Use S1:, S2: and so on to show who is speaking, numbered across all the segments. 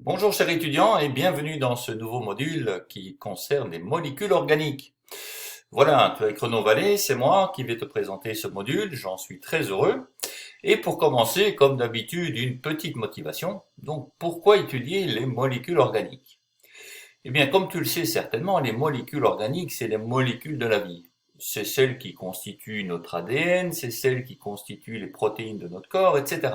S1: Bonjour chers étudiants et bienvenue dans ce nouveau module qui concerne les molécules organiques. Voilà, tu es Chrono Vallée, c'est moi qui vais te présenter ce module, j'en suis très heureux. Et pour commencer, comme d'habitude, une petite motivation. Donc, pourquoi étudier les molécules organiques? Eh bien, comme tu le sais certainement, les molécules organiques, c'est les molécules de la vie. C'est celles qui constituent notre ADN, c'est celles qui constituent les protéines de notre corps, etc.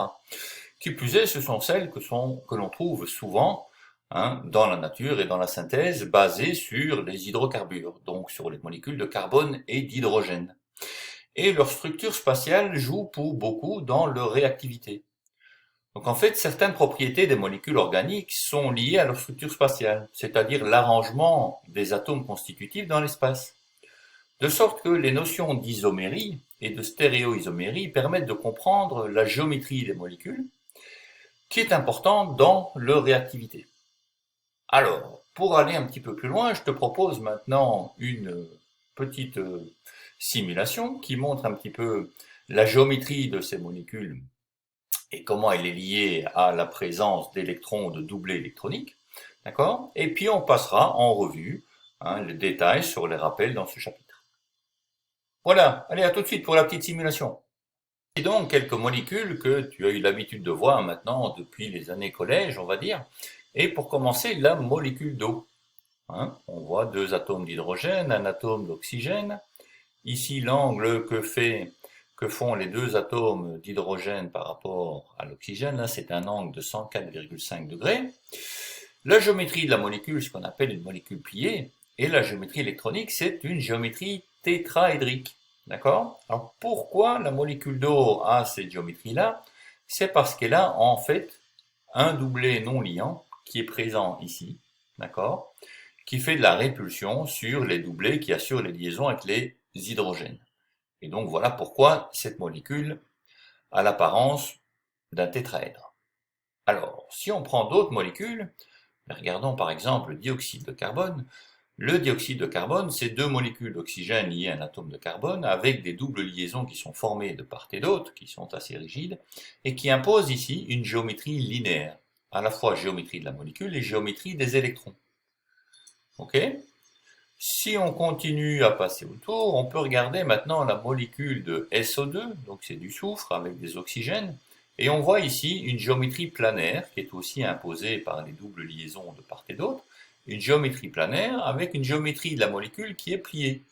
S1: Qui plus est, ce sont celles que l'on trouve souvent dans la nature et dans la synthèse basées sur les hydrocarbures, donc sur les molécules de carbone et d'hydrogène. Et leur structure spatiale joue pour beaucoup dans leur réactivité. Donc en fait, certaines propriétés des molécules organiques sont liées à leur structure spatiale, c'est-à-dire l'arrangement des atomes constitutifs dans l'espace. De sorte que les notions d'isomérie et de stéréoisomérie permettent de comprendre la géométrie des molécules, qui est importante dans leur réactivité. Alors, pour aller un petit peu plus loin, je te propose maintenant une petite simulation qui montre un petit peu la géométrie de ces molécules et comment elle est liée à la présence d'électrons de doublés électroniques. D'accord? Et puis on passera en revue les détails sur les rappels dans ce chapitre. Voilà, allez, à tout de suite pour la petite simulation. Et donc quelques molécules que tu as eu l'habitude de voir maintenant depuis les années collège, on va dire. Et pour commencer, la molécule d'eau. On voit deux atomes d'hydrogène, un atome d'oxygène. Ici, l'angle que font les deux atomes d'hydrogène par rapport à l'oxygène, là, c'est un angle de 104,5 degrés. La géométrie de la molécule, ce qu'on appelle une molécule pliée, et la géométrie électronique, c'est une géométrie tétraédrique. D'accord? Alors pourquoi la molécule d'eau a cette géométrie-là? C'est parce qu'elle a en fait un doublet non liant qui est présent ici, d'accord? Qui fait de la répulsion sur les doublets qui assurent les liaisons avec les hydrogènes. Et donc voilà pourquoi cette molécule a l'apparence d'un tétraèdre. Alors, si on prend d'autres molécules, regardons par exemple le dioxyde de carbone. Le dioxyde de carbone, c'est deux molécules d'oxygène liées à un atome de carbone avec des doubles liaisons qui sont formées de part et d'autre, qui sont assez rigides, et qui imposent ici une géométrie linéaire, à la fois géométrie de la molécule et géométrie des électrons. Ok? Si on continue à passer autour, on peut regarder maintenant la molécule de SO2, donc c'est du soufre avec des oxygènes, et on voit ici une géométrie planaire qui est aussi imposée par les doubles liaisons de part et d'autre, une géométrie planaire avec une géométrie de la molécule qui est pliée.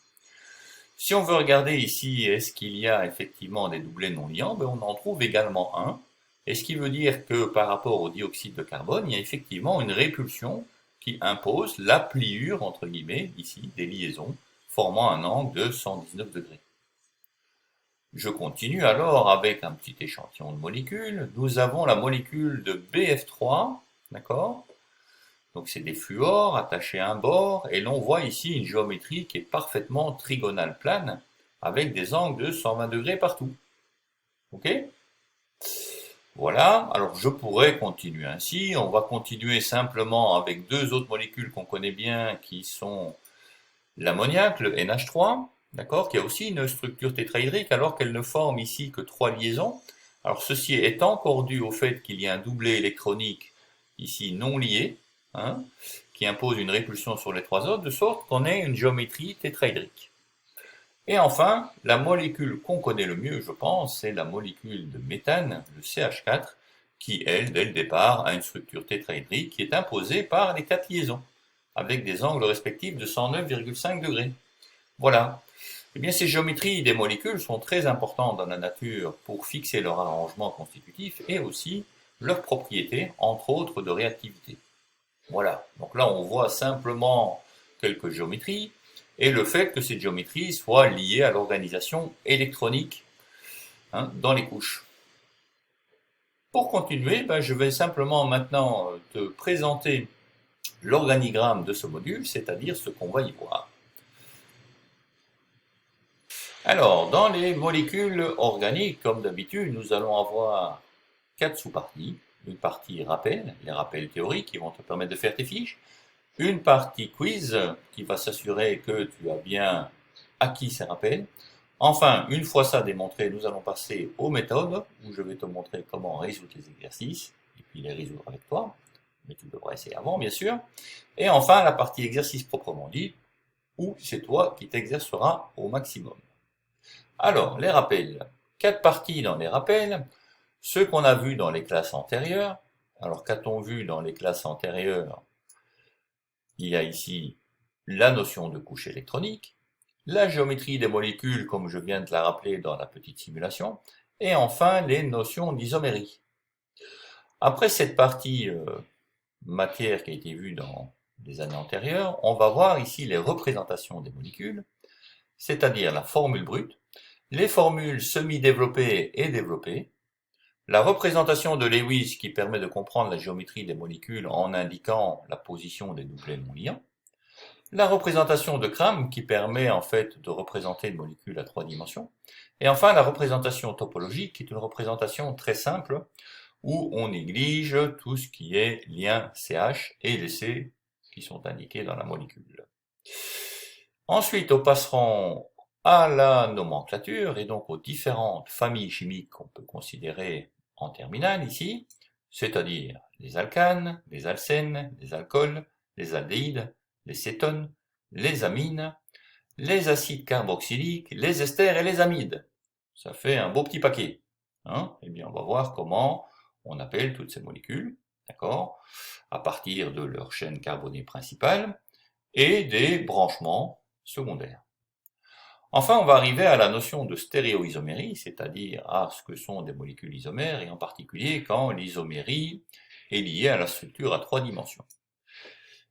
S1: Si on veut regarder ici, est-ce qu'il y a effectivement des doublets non liants, ben on en trouve également un, et ce qui veut dire que par rapport au dioxyde de carbone, il y a effectivement une répulsion qui impose la pliure, entre guillemets, ici, des liaisons, formant un angle de 119 degrés. Je continue alors avec un petit échantillon de molécules. Nous avons la molécule de BF3, d'accord? Donc c'est des fluors attachés à un bord, et l'on voit ici une géométrie qui est parfaitement trigonale plane, avec des angles de 120 degrés partout. Ok? Voilà, alors je pourrais continuer ainsi, on va continuer simplement avec deux autres molécules qu'on connaît bien, qui sont l'ammoniac, le NH3, d'accord, qui a aussi une structure tétraédrique, alors qu'elle ne forme ici que trois liaisons. Alors ceci est encore dû au fait qu'il y a un doublet électronique ici non lié, qui impose une répulsion sur les trois autres, de sorte qu'on ait une géométrie tétraédrique. Et enfin, la molécule qu'on connaît le mieux, je pense, c'est la molécule de méthane, le CH4, qui, elle, dès le départ, a une structure tétraédrique qui est imposée par les quatre liaisons, avec des angles respectifs de 109,5 degrés. Voilà. Eh bien, ces géométries des molécules sont très importantes dans la nature pour fixer leur arrangement constitutif et aussi leurs propriétés, entre autres de réactivité. Voilà, donc là on voit simplement quelques géométries et le fait que ces géométries soient liées à l'organisation électronique dans les couches. Pour continuer, je vais simplement maintenant te présenter l'organigramme de ce module, c'est-à-dire ce qu'on va y voir. Alors, dans les molécules organiques, comme d'habitude, nous allons avoir 4 sous-parties. Une partie rappel, les rappels théoriques qui vont te permettre de faire tes fiches. Une partie quiz qui va s'assurer que tu as bien acquis ces rappels. Enfin, une fois ça démontré, nous allons passer aux méthodes où je vais te montrer comment résoudre les exercices et puis les résoudre avec toi. Mais tu devrais apparaissait avant, bien sûr. Et enfin, la partie exercice proprement dit, où c'est toi qui t'exerceras au maximum. Alors, les rappels. 4 parties dans les rappels. Ceux qu'on a vus dans les classes antérieures. Alors, qu'a-t-on vu dans les classes antérieures? Il y a ici la notion de couche électronique, la géométrie des molécules, comme je viens de la rappeler dans la petite simulation, et enfin les notions d'isomérie. Après cette partie matière qui a été vue dans les années antérieures, on va voir ici les représentations des molécules, c'est-à-dire la formule brute, les formules semi-développées et développées, la représentation de Lewis qui permet de comprendre la géométrie des molécules en indiquant la position des doublets non liants, la représentation de Cram qui permet en fait de représenter une molécule à 3 dimensions, et enfin la représentation topologique qui est une représentation très simple où on néglige tout ce qui est lien CH et les C qui sont indiqués dans la molécule. Ensuite, nous passerons à la nomenclature et donc aux différentes familles chimiques qu'on peut considérer en terminale ici, c'est-à-dire les alcanes, les alcènes, les alcools, les aldéhydes, les cétones, les amines, les acides carboxyliques, les esters et les amides. Ça fait un beau petit paquet. Eh bien, on va voir comment on appelle toutes ces molécules, d'accord, à partir de leur chaîne carbonée principale et des branchements secondaires. Enfin, on va arriver à la notion de stéréoisomérie, c'est-à-dire à ce que sont des molécules isomères, et en particulier quand l'isomérie est liée à la structure à 3 dimensions.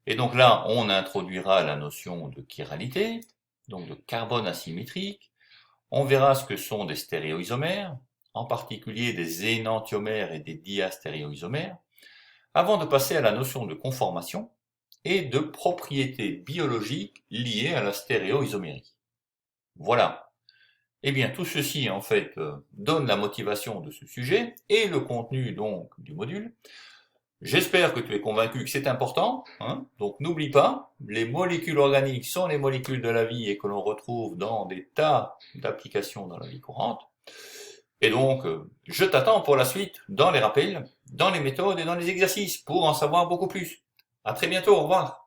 S1: Et donc là, on introduira la notion de chiralité, donc de carbone asymétrique. On verra ce que sont des stéréoisomères, en particulier des énantiomères et des diastéréoisomères, avant de passer à la notion de conformation et de propriétés biologiques liées à la stéréoisomérie. Voilà. Eh bien, tout ceci, en fait, donne la motivation de ce sujet et le contenu, donc, du module. J'espère que tu es convaincu que c'est important, donc n'oublie pas, les molécules organiques sont les molécules de la vie et que l'on retrouve dans des tas d'applications dans la vie courante. Et donc, je t'attends pour la suite dans les rappels, dans les méthodes et dans les exercices pour en savoir beaucoup plus. À très bientôt, au revoir.